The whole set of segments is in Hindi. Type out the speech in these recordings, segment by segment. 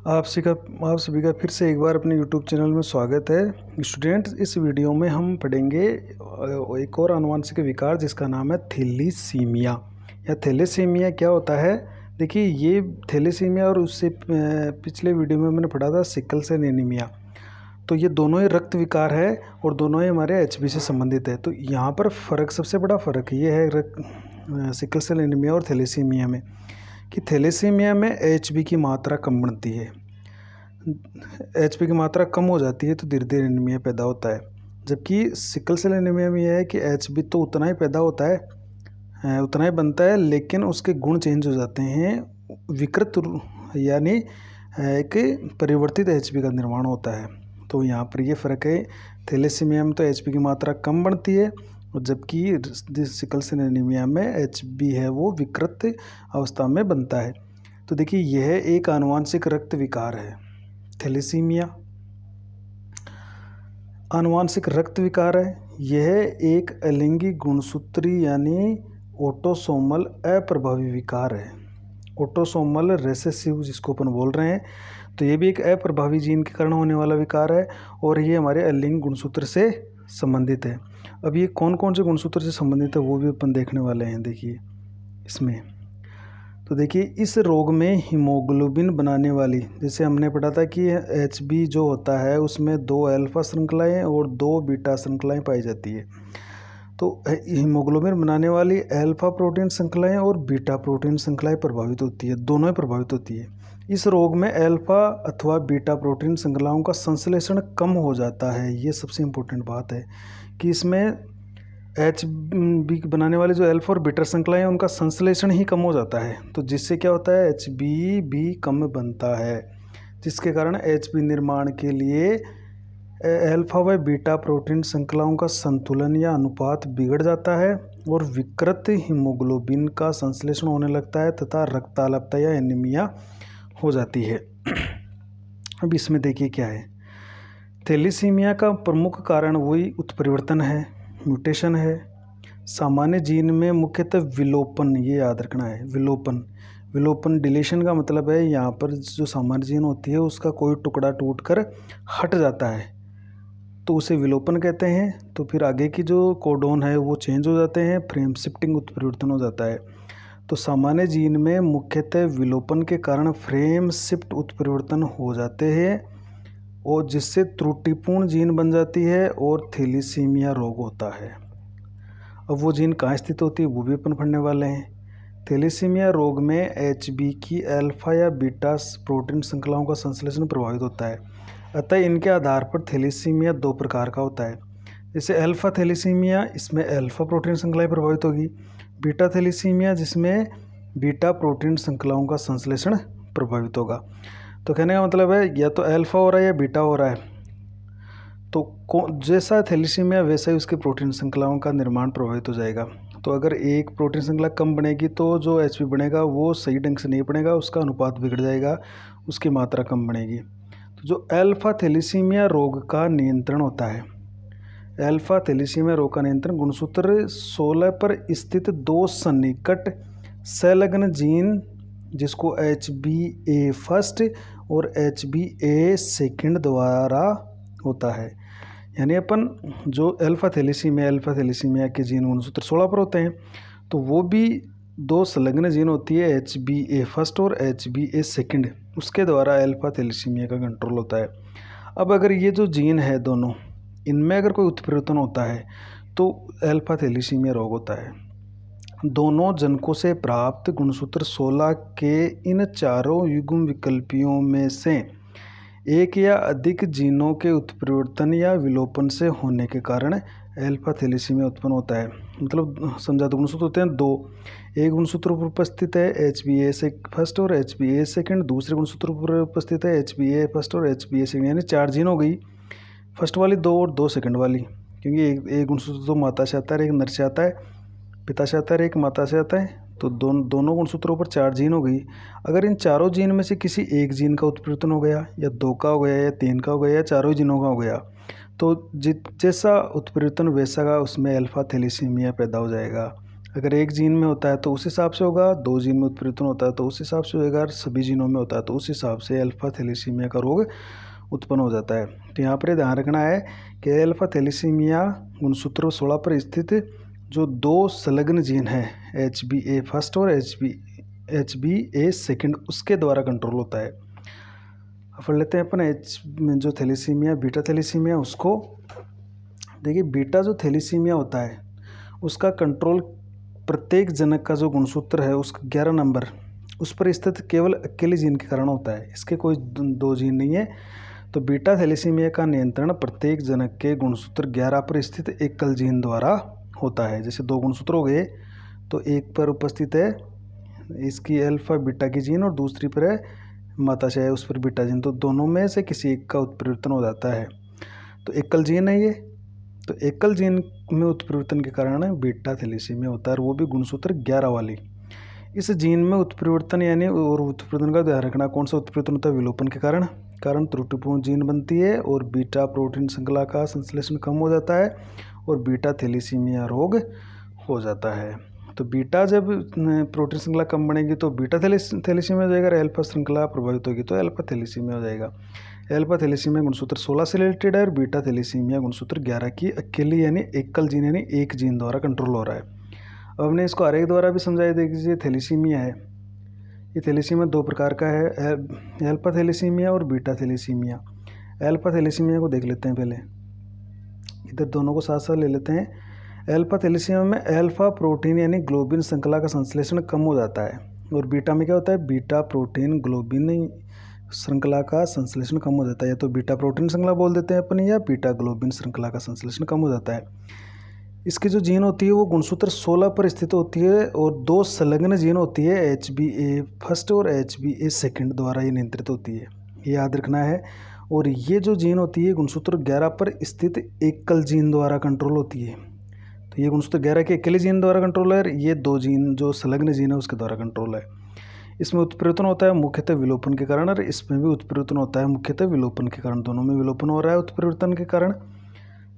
आप सभी का फिर से एक बार अपने YouTube चैनल में स्वागत है। स्टूडेंट्स, इस वीडियो में हम पढ़ेंगे एक और आनुवंशिक विकार जिसका नाम है थैलीसीमिया या थैलेसीमिया। क्या होता है? देखिए, ये थैलेसीमिया और उससे पिछले वीडियो में मैंने पढ़ा था सिकल सेल एनीमिया। तो ये दोनों ही रक्त विकार है और दोनों ही हमारे एचबी से संबंधित है। तो यहाँ पर फ़र्क, सबसे बड़ा फ़र्क ये है सिकल सेल एनीमिया और थैलेसीमिया में कि थैलेसीमिया में एचबी की मात्रा कम बनती है। एचबी की मात्रा कम हो जाती है तो धीरे धीरे एनीमिया पैदा होता है। जबकि सिकल सेल एनीमिया में यह है कि एचबी तो उतना ही पैदा होता है, उतना ही बनता है, लेकिन उसके गुण चेंज हो जाते हैं। विकृत यानी एक परिवर्तित एचबी का निर्माण होता है। तो यहाँ पर ये फ़र्क है, थैलेसीमिया में तो एचबी की मात्रा कम बनती है और जबकि सिकल सेल एनीमिया में एचबी है वो विकृत अवस्था में बनता है। तो देखिए, यह एक आनुवंशिक रक्त विकार है थैलेसीमिया। आनुवंशिक रक्त विकार है। यह एक अलिंगी गुणसूत्री यानी ऑटोसोमल अप्रभावी विकार है। ऑटोसोमल रेसेसिव जिसको अपन बोल रहे हैं, तो ये भी एक अप्रभावी जीन के कारण होने वाला विकार है और ये हमारे अलिंग गुणसूत्र से संबंधित है। अब ये कौन कौन से गुणसूत्र से संबंधित है वो भी अपन देखने वाले हैं। देखिए इसमें, तो देखिए इस रोग में हीमोग्लोबिन बनाने वाली, जैसे हमने पढ़ा था कि एचबी जो होता है उसमें 2 अल्फा श्रृंखलाएँ और 2 बीटा श्रृंखलाएँ पाई जाती है। तो हीमोग्लोबिन बनाने वाली अल्फा प्रोटीन श्रृंखलाएँ और बीटा प्रोटीन श्रृंखलाएँ प्रभावित होती है, दोनों ही प्रभावित होती है। इस रोग में अल्फा अथवा बीटा प्रोटीन श्रृंखलाओं का संश्लेषण कम हो जाता है। ये सबसे इम्पोर्टेंट बात है कि इसमें एच बी बनाने वाले जो अल्फा और बीटा श्रृंखलाएँ हैं उनका संश्लेषण ही कम हो जाता है। तो जिससे क्या होता है, एच बी भी कम बनता है, जिसके कारण एच बी निर्माण के लिए अल्फा व बीटा प्रोटीन श्रृंखलाओं का संतुलन या अनुपात बिगड़ जाता है और विकृत हीमोग्लोबिन का संश्लेषण होने लगता है तथा रक्ताल्पता या एनीमिया हो जाती है। अब इसमें देखिए क्या है, थैलेसीमिया का प्रमुख कारण वही उत्परिवर्तन है, म्यूटेशन है। सामान्य जीन में मुख्यतः विलोपन, ये याद रखना है, विलोपन डिलीशन का मतलब है यहाँ पर जो सामान्य जीन होती है उसका कोई टुकड़ा टूटकर हट जाता है तो उसे विलोपन कहते हैं। तो फिर आगे की जो कोडोन है वो चेंज हो जाते हैं, फ्रेम शिफ्टिंग उत्परिवर्तन हो जाता है। तो सामान्य जीन में मुख्यतः विलोपन के कारण फ्रेम शिफ्ट उत्परिवर्तन हो जाते हैं और जिससे त्रुटिपूर्ण जीन बन जाती है और थैलेसीमिया रोग होता है। अब वो जीन कहाँ स्थित होती है वो भी अपन पढ़ने वाले हैं। थैलेसीमिया रोग में एचबी की अल्फा या बीटा प्रोटीन श्रृंखलाओं का संश्लेषण प्रभावित होता है। अतः इनके आधार पर थैलेसीमिया 2 प्रकार का होता है। जैसे अल्फा थैलेसीमिया, इसमें अल्फा प्रोटीन श्रृंखलाएँ प्रभावित होगी। बीटा थैलेसीमिया जिसमें बीटा प्रोटीन श्रृंखलाओं का संश्लेषण प्रभावित होगा। तो कहने का मतलब है या तो अल्फा हो रहा है या बीटा हो रहा है, तो जैसा थैलेसीमिया वैसा ही उसके प्रोटीन श्रृंखलाओं का निर्माण प्रभावित हो जाएगा। तो अगर एक प्रोटीन श्रृंखला कम बनेगी तो जो एचबी बनेगा वो सही ढंग से नहीं बनेगा, उसका अनुपात बिगड़ जाएगा, उसकी मात्रा कम बनेगी। तो जो अल्फा थैलेसीमिया रोग का नियंत्रण होता है, अल्फा थैलेसीमिया रोग का नियंत्रण गुणसूत्र 16 पर स्थित 2 सन्निकट संलग्न जीन जिसको HbA फर्स्ट और HbA सेकंड द्वारा होता है। यानी अपन जो अल्फा थैलेसीमिया के जीन गुणसूत्र 16 पर होते हैं, तो वो भी 2 संलग्न जीन होती है, HbA फर्स्ट और HbA सेकंड, उसके द्वारा अल्फा थैलेसीमिया का कंट्रोल होता है। अब अगर ये जो जीन है दोनों, इनमें अगर कोई उत्परिवर्तन होता है तो अल्फा थैलेसीमिया रोग होता है। दोनों जनकों से प्राप्त गुणसूत्र 16 के इन चारों युग्म विकल्पियों में से एक या अधिक जीनों के उत्परिवर्तन या विलोपन से होने के कारण अल्फा थैलेसीमिया उत्पन्न होता है। मतलब समझा, दो गुणसूत्र होते हैं, 2, एक गुणसूत्र पर उपस्थित है HbA से फर्स्ट और HbA सेकंड, दूसरे गुणसूत्र पर उपस्थित है HbA फर्स्ट और HbA सेकंड, यानी 4 जीन हो गई, फर्स्ट वाली 2 और 2 सेकंड वाली, क्योंकि एक गुणसूत्र तो माता से आता है, एक नर से आता है, पिता से आता है, एक माता से आता है, तो दोनों गुणसूत्रों पर 4 जीन हो गई। अगर इन चारों जीन में से किसी एक जीन का उत्परिवर्तन हो गया या 2 का हो गया या 3 का हो गया या चारों जीनों का हो गया, तो जैसा उत्परिवर्तन वैसा का उसमें अल्फा थैलेसीमिया पैदा हो जाएगा। अगर एक जीन में होता है तो उस हिसाब से होगा, 2 जीन में उत्परिवर्तन होता है तो उस हिसाब से होगा, सभी जीनों में होता है तो उस हिसाब से अल्फा थैलेसीमिया का रोग उत्पन्न हो जाता है। तो यहाँ पर ध्यान रखना है कि अल्फा थैलेसीमिया गुणसूत्र 16 पर स्थित जो 2 संलग्न जीन है HbA फर्स्ट और HbA सेकंड, उसके द्वारा कंट्रोल होता है। पढ़ लेते हैं अपन जो थैलेसीमिया बीटा थैलेसीमिया उसको। देखिए बीटा जो थैलेसीमिया होता है उसका कंट्रोल प्रत्येक जनक का जो गुणसूत्र है उसका 11 नंबर उस पर स्थित केवल अकेले जीन के कारण होता है, इसके कोई 2 जीन नहीं है। तो बीटा थैलेसीमिया का नियंत्रण प्रत्येक जनक के गुणसूत्र 11 पर स्थित एकल जीन द्वारा होता है। जैसे 2 गुणसूत्र हो गए तो एक पर उपस्थित है इसकी अल्फा बीटा की जीन और दूसरी पर है माताशय उस पर बीटा जीन, तो दोनों में से किसी एक का उत्परिवर्तन हो जाता है तो एकल जीन है ये। तो एकल जीन में उत्परिवर्तन के कारण बीटा थैलेसीमिया होता है और वो भी गुणसूत्र 11 वाली। इस जीन में उत्परिवर्तन यानी और उत्परिवर्तन का ध्यान रखना, कौन सा उत्परिवर्तन होता है? विलोपन के कारण त्रुटिपूर्ण जीन बनती है और बीटा प्रोटीन श्रृंखला का संश्लेषण कम हो जाता है और बीटा थैलेसीमिया रोग हो जाता है। तो बीटा जब प्रोटीन श्रृंखला कम बनेगी तो बीटा थैलेसीमिया हो जाएगा और अल्फा श्रृंखला प्रभावित होगी तो अल्फा थैलेसीमिया हो जाएगा। अल्फा थैलेसीमिया गुणसूत्र 16 से रिलेटेड है और बीटा थैलेसीमिया गुणसूत्र 11 की अकेली यानी एकल जीन यानी एक जीन द्वारा कंट्रोल हो रहा है। अब हमने इसको आरेख द्वारा भी समझाया। देखिए थैलेसीमिया है, ये थैलेसीमिया 2 प्रकार का है, अल्फा थैलेसीमिया और बीटा थैलेसीमिया। अल्फा थैलेसीमिया को देख लेते हैं पहले, इधर दोनों को साथ साथ ले लेते हैं। अल्फा थैलेसीमिया में अल्फा प्रोटीन यानी ग्लोबिन श्रृंखला का संश्लेषण कम हो जाता है और बीटा में क्या होता है? बीटा प्रोटीन ग्लोबिन श्रृंखला का संश्लेषण कम हो जाता है, या तो बीटा प्रोटीन श्रृंखला बोल देते हैं अपन या बीटा ग्लोबिन श्रृंखला का संश्लेषण कम हो जाता है। इसकी जो जीन होती है वो गुणसूत्र 16 पर स्थित होती है और 2 संलग्न जीन होती है HbA फर्स्ट और HbA सेकंड द्वारा ये नियंत्रित होती है, ये याद रखना है। और ये जो जीन होती है गुणसूत्र 11 पर स्थित एकल जीन द्वारा कंट्रोल होती है। तो ये गुणसूत्र 11 के अकेले जीन द्वारा कंट्रोल है, ये 2 जीन जो संलग्न जीन है उसके द्वारा कंट्रोल है। इसमें उत्परिवर्तन होता है मुख्यतः विलोपन के कारण और इसमें भी उत्परिवर्तन होता है मुख्यतः विलोपन के कारण। दोनों में विलोपन हो रहा है, उत्परिवर्तन के कारण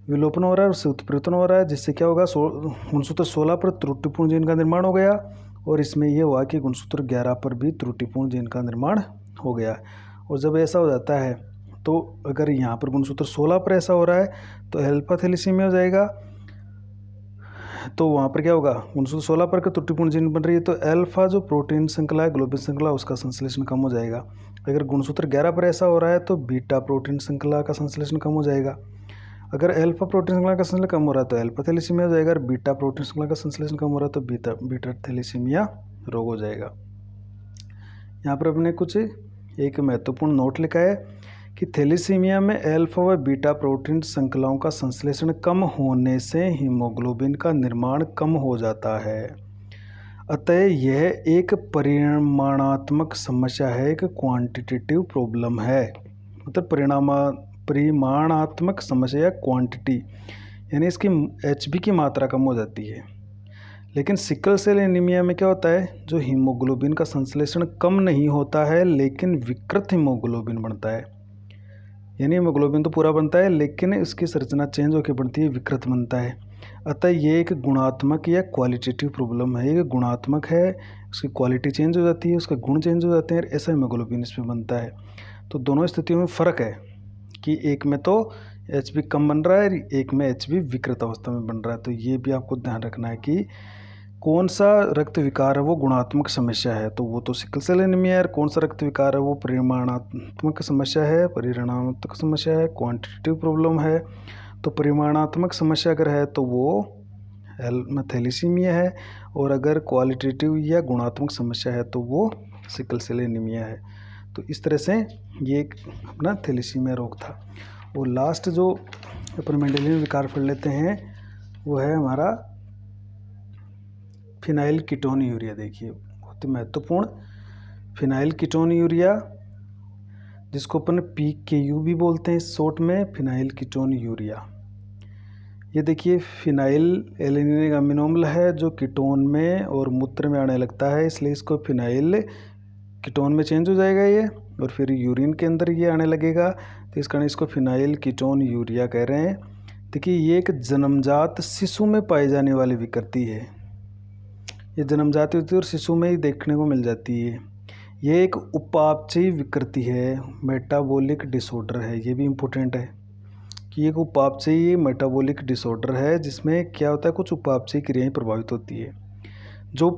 विलोपन हो रहा है और उससे उत्परिवर्तन हो रहा है, जिससे क्या होगा? गुणसूत्र 16 पर त्रुटिपूर्ण जीन का निर्माण हो गया और इसमें यह हुआ कि गुणसूत्र 11 पर भी त्रुटिपूर्ण जीन का निर्माण हो गया। और जब ऐसा हो जाता है तो अगर यहाँ पर गुणसूत्र 16 पर ऐसा हो रहा है तो अल्फा थैलेसीमिया हो जाएगा, तो वहाँ पर क्या होगा? गुणसूत्र 16 पर त्रुटिपूर्ण जीन बन रही है तो अल्फा जो प्रोटीन श्रृंखला है ग्लोबिन श्रृंखला उसका संश्लेषण कम हो जाएगा। अगर गुणसूत्र 11 पर ऐसा हो रहा है तो बीटा प्रोटीन श्रृंखला का संश्लेषण कम हो जाएगा। अगर अल्फा प्रोटीन श्रृंखला का संश्लेषण कम हो रहा है तो अल्फा थैलेसीमिया हो जाएगा और बीटा प्रोटीन श्रृंखला का संश्लेषण कम हो रहा है तो बीटा थैलेसीमिया रोग हो जाएगा। यहाँ पर अपने कुछ एक महत्वपूर्ण नोट लिखा है कि थैलेसीमिया में अल्फा व बीटा प्रोटीन श्रृंखलाओं का संश्लेषण कम होने से हीमोग्लोबिन का निर्माण कम हो जाता है। अतः यह एक परिमाणात्मक समस्या है, एक क्वांटिटेटिव प्रॉब्लम है। मतलब परिमाणात्मक समस्या क्वांटिटी यानी इसकी HB की मात्रा कम हो जाती है। लेकिन सिकल सेल एनीमिया में क्या होता है? जो हीमोग्लोबिन का संश्लेषण कम नहीं होता है लेकिन विकृत हीमोग्लोबिन बनता है, यानी हीमोग्लोबिन तो पूरा बनता है लेकिन इसकी संरचना चेंज होकर बनती है, विकृत बनता है। अतः ये एक गुणात्मक या क्वालिटेटिव प्रॉब्लम है। ये गुणात्मक है, उसकी क्वालिटी चेंज हो जाती है, उसका गुण चेंज हो जाते हैं, ऐसा हीमोग्लोबिन इसमें बनता है। तो दोनों स्थितियों में फ़र्क है कि एक में तो HB कम बन रहा है, एक में HB विकृत अवस्था में बन रहा है। तो ये भी आपको ध्यान रखना है कि कौन सा रक्त विकार है वो गुणात्मक समस्या है तो वो तो सिकल सेल एनीमिया है, कौन सा रक्त विकार है वो परिमाणात्मक समस्या है, परिमाणात्मक समस्या है, क्वांटिटेटिव प्रॉब्लम है। तो परिमाणात्मक समस्या अगर है तो वो थैलेसीमिया है और अगर क्वालिटेटिव या गुणात्मक समस्या है तो वो सिकल सेल एनीमिया है। तो इस तरह से ये एक अपना थैलेसीमिया रोग था। और लास्ट जो अपन मेंडेलियन विकार पढ़ लेते हैं वो है हमारा फिनाइल कीटोन यूरिया। देखिए बहुत ही महत्वपूर्ण फिनाइल कीटोन यूरिया, जिसको अपन PKU भी बोलते हैं शॉर्ट में, फिनाइल कीटोन यूरिया। ये देखिए फिनाइल एलिनिक अमीनो अम्ल है जो कीटोन में और मूत्र में आने लगता है, इसलिए इसको फिनाइल कीटोन में चेंज हो जाएगा ये और फिर यूरिन के अंदर ये आने लगेगा, तो इस कारण इसको फिनाइल कीटोन यूरिया कह रहे हैं। देखिए ये एक जन्मजात शिशु में पाई जाने वाली विकृति है। ये जन्मजात होती है और शिशु में ही देखने को मिल जाती है। ये एक उपापचयी विकृति है, मेटाबॉलिक डिसऑर्डर है। ये भी इम्पोर्टेंट है कि एक उपापचयी मेटाबॉलिक डिसऑर्डर है जिसमें क्या होता है, कुछ उपापचयी क्रियाएं प्रभावित होती है। जो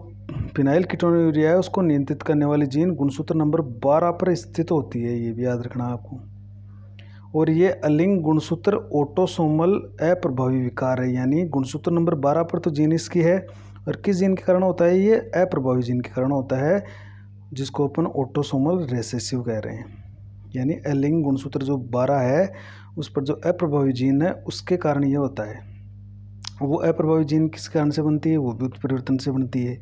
फिनाइल कीटोन्यूरिया है उसको नियंत्रित करने वाली जीन गुणसूत्र नंबर 12 पर स्थित होती है, ये भी याद रखना आपको। और ये अलिंग गुणसूत्र ऑटोसोमल अप्रभावी विकार है, यानी गुणसूत्र नंबर 12 पर तो जीन इसकी है, और किस जीन के कारण होता है, ये अप्रभावी जीन के कारण होता है, जिसको अपन ऑटोसोमल रिसेसिव कह रहे हैं। यानी अलिंग गुणसूत्र जो 12 है उस पर जो अप्रभावी जीन है उसके कारण ये होता है। वो अप्रभावी जीन किस कारण से बनती है, वो भी उत्परिवर्तन से बनती है।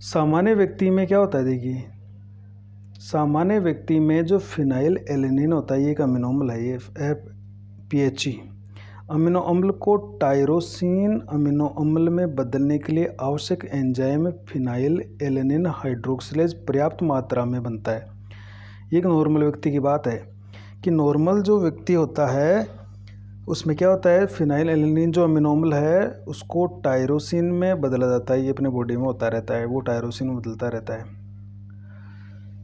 सामान्य व्यक्ति में क्या होता है, देखिए सामान्य व्यक्ति में जो फिनाइल एलेनिन होता है, ये एक अमीनो अम्ल है, ये PHE अमीनो अम्ल को टायरोसिन अमीनो अम्ल में बदलने के लिए आवश्यक एंजाइम फिनाइल एलेनिन हाइड्रोक्सिलेज पर्याप्त मात्रा में बनता है। ये एक नॉर्मल व्यक्ति की बात है कि नॉर्मल जो व्यक्ति होता है उसमें क्या होता है, फिनाइल एलेनिन जो अमीनो अम्ल है उसको टायरोसिन में बदला जाता है। ये अपने बॉडी में होता रहता है, वो टायरोसिन में बदलता रहता है।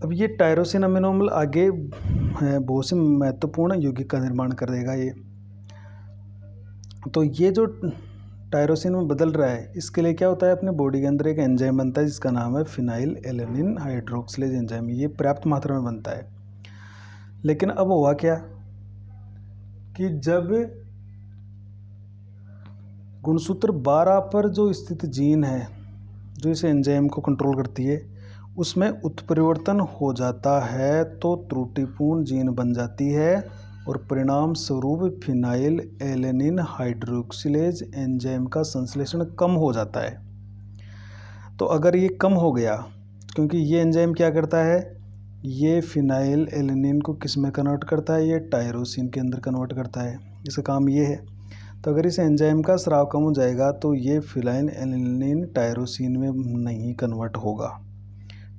अब ये टायरोसिन अमीनो अम्ल आगे बहुत से महत्वपूर्ण यौगिक का निर्माण कर देगा ये। तो ये जो टायरोसिन में बदल रहा है इसके लिए क्या होता है, अपने बॉडी के अंदर एक एंजाइम बनता है जिसका नाम है फिनाइल एलेनिन हाइड्रोक्सिलेज एंजाइम। ये पर्याप्त मात्रा में बनता है। लेकिन अब हुआ क्या कि जब गुणसूत्र 12 पर जो स्थित जीन है जो इस एंजाइम को कंट्रोल करती है उसमें उत्परिवर्तन हो जाता है तो त्रुटिपूर्ण जीन बन जाती है और परिणाम स्वरूप फिनाइल एलेनिन हाइड्रोक्सिलेज एंजाइम का संश्लेषण कम हो जाता है। तो अगर ये कम हो गया, क्योंकि ये एंजाइम क्या करता है, ये फिनाइल एलेनिन को किस में कन्वर्ट करता है, ये टायरोसिन के अंदर कन्वर्ट करता है, इसका काम ये है। तो अगर इस एंजाइम का स्राव कम हो जाएगा तो ये फिनाइल एलेनिन टायरोसिन में नहीं कन्वर्ट होगा।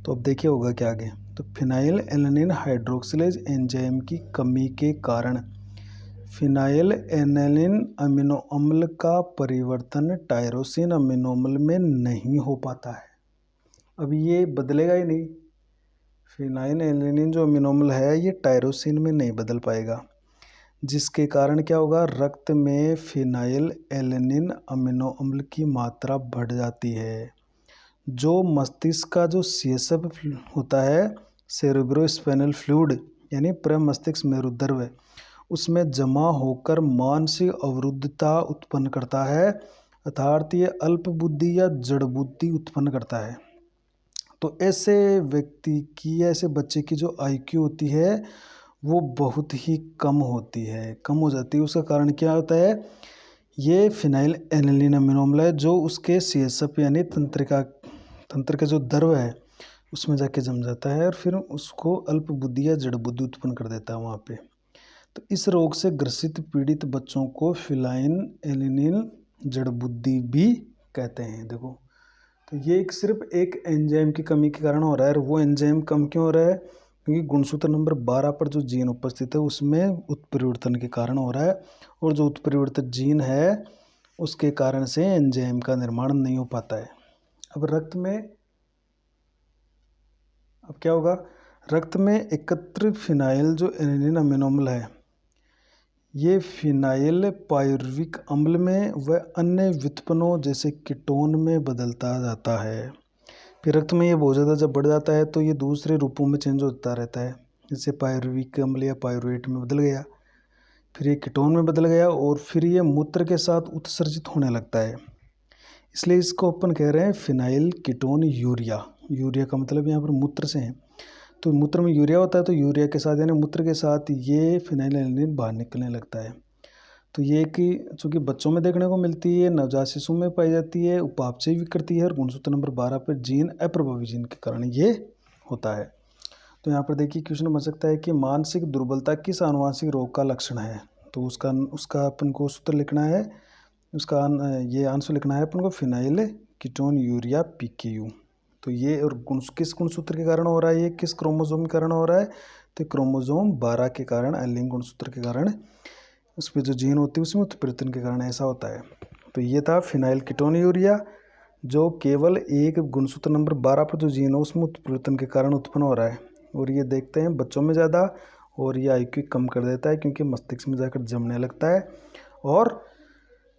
तो अब देखिए होगा क्या आगे। तो फिनाइल एलेनिन हाइड्रोक्सिलेज एंजाइम की कमी के कारण फिनाइल एलेनिन अमीनो अम्ल का परिवर्तन टायरोसिन अमीनो अम्ल में नहीं हो पाता है। अब ये बदलेगा ही नहीं, फिनाइल एलेनिन जो अमीनो अम्ल है ये टायरोसिन में नहीं बदल पाएगा, जिसके कारण क्या होगा, रक्त में फिनाइल एलेनिन अमीनो अम्ल की मात्रा बढ़ जाती है, जो मस्तिष्क का जो CSF होता है, सेरेब्रोस्पाइनल फ्लूइड यानी प्रमस्तिष्क मेरुद्रव, उसमें जमा होकर मानसिक अवरुद्धता उत्पन्न करता है, अर्थात ये अल्प बुद्धि या जड़ बुद्धि उत्पन्न करता है। तो ऐसे व्यक्ति की, ऐसे बच्चे की जो IQ होती है वो बहुत ही कम होती है, कम हो जाती है। उसका कारण क्या होता है, ये फिनाइल एलेनिन अमीनो अम्ल है जो उसके CSF यानी तंत्र का जो द्रव है उसमें जाके जम जाता है और फिर उसको अल्प बुद्धि या जड़ बुद्धि उत्पन्न कर देता है वहाँ पे। तो इस रोग से ग्रसित पीड़ित बच्चों को फिनाइल एलेनिन जड़ बुद्धि भी कहते हैं। देखो, तो ये सिर्फ एक एंजाइम की कमी के कारण हो रहा है। और वो एंजाइम कम क्यों हो रहा है, क्योंकि गुणसूत्र नंबर 12 पर जो जीन उपस्थित है उसमें उत्परिवर्तन के कारण हो रहा है, और जो उत्परिवर्तित जीन है उसके कारण से एंजाइम का निर्माण नहीं हो पाता है। अब रक्त में अब क्या होगा, रक्त में एकत्र फिनाइल जो एलेनिन अमीनो अम्ल है ये फिनाइल पायरुविक अम्ल में व अन्य व्युत्पन्नों जैसे कीटोन में बदलता जाता है। फिर रक्त में ये बहुत ज़्यादा जब बढ़ जाता है तो ये दूसरे रूपों में चेंज होता रहता है, जैसे पायरुविक अम्ल या पायरुवेट में बदल गया, फिर ये कीटोन में बदल गया, और फिर ये मूत्र के साथ उत्सर्जित होने लगता है। इसलिए इसको अपन कह रहे हैं फिनाइल कीटोन यूरिया। यूरिया का मतलब यहाँ पर मूत्र से है, तो मूत्र में यूरिया होता है, तो यूरिया के साथ यानी मूत्र के साथ ये फिनाइल एलेनिन बाहर निकलने लगता है। तो ये कि चूँकि बच्चों में देखने को मिलती है, नवजात शिशु में पाई जाती है, उपापचयी विकृति है, और गुणसूत्र नंबर 12 पर जीन अप्रभावी जीन के कारण ये होता है। तो यहाँ पर देखिए क्वेश्चन बन सकता है कि मानसिक दुर्बलता किस आनुवंशिक रोग का लक्षण है। तो उसका अपन को सूत्र लिखना है, उसका ये आंसर लिखना है अपन को फिनाइल कीटोन यूरिया PKU। तो ये और किस गुणसूत्र के कारण हो रहा है, ये किस क्रोमोसोम के कारण हो रहा है, तो क्रोमोसोम 12 के कारण, एलिंग गुणसूत्र के कारण, उस पर जो जीन होती है उसमें उत्परिवर्तन के कारण ऐसा होता है। तो ये था फिनाइल कीटोन यूरिया। जो केवल एक गुणसूत्र नंबर 12 पर जो जीन है उसमें उत्परिवर्तन के कारण उत्पन्न हो रहा है। और ये देखते हैं बच्चों में ज़्यादा, और ये IQ कम कर देता है क्योंकि मस्तिष्क में जाकर जमने लगता है और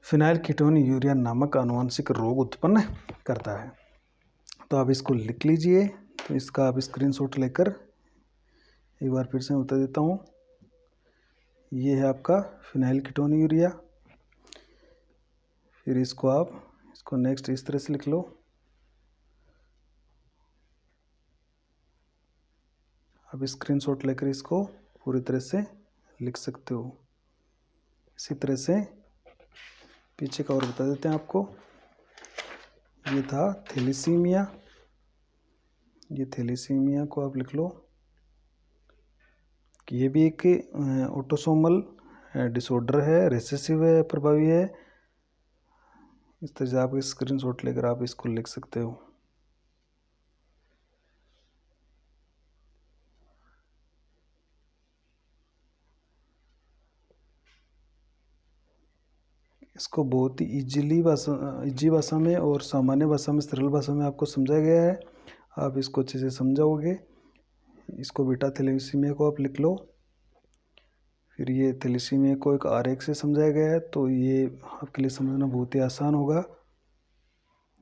फिनाइलकीटोन्यूरिया नामक आनुवंशिक रोग उत्पन्न करता है। तो आप इसको लिख लीजिए। तो इसका आप स्क्रीनशॉट लेकर एक बार फिर से बता देता हूँ। ये है आपका फिनाइलकीटोन्यूरिया। फिर इसको नेक्स्ट इस तरह से लिख लो। आप स्क्रीनशॉट लेकर इसको पूरी तरह से लिख सकते हो। इसी तरह से पीछे का और बता देते हैं आपको। ये था थैलेसीमिया। ये थैलेसीमिया को आप लिख लो कि ये भी एक ऑटोसोमल डिसऑर्डर है, रिसेसिव है, प्रभावी है। इस तरह से आप स्क्रीनशॉट लेकर आप इसको लिख सकते हो। इसको बहुत ही इजी भाषा में और सामान्य भाषा में, सरल भाषा में आपको समझाया गया है। आप इसको अच्छे से समझाओगे। इसको बीटा थैलेसीमिया को आप लिख लो। फिर ये थैलेसीमिया को एक आरेख से समझाया गया है, तो ये आपके लिए समझना बहुत ही आसान होगा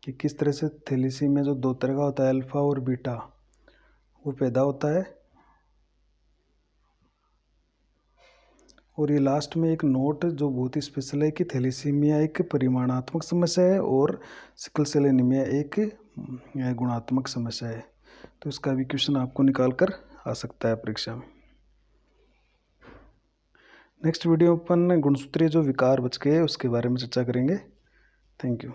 कि किस तरह से थैलेसीमिया जो दो तरह का होता है, अल्फा और बीटा, वो पैदा होता है। और ये लास्ट में एक नोट जो बहुत ही स्पेशल है कि थैलेसीमिया एक परिमाणात्मक समस्या है और सिकल सेल एनीमिया एक गुणात्मक समस्या है। तो इसका भी क्वेश्चन आपको निकाल कर आ सकता है परीक्षा में। नेक्स्ट वीडियो अपन गुणसूत्रीय जो विकार बच गए उसके बारे में चर्चा करेंगे। Thank you.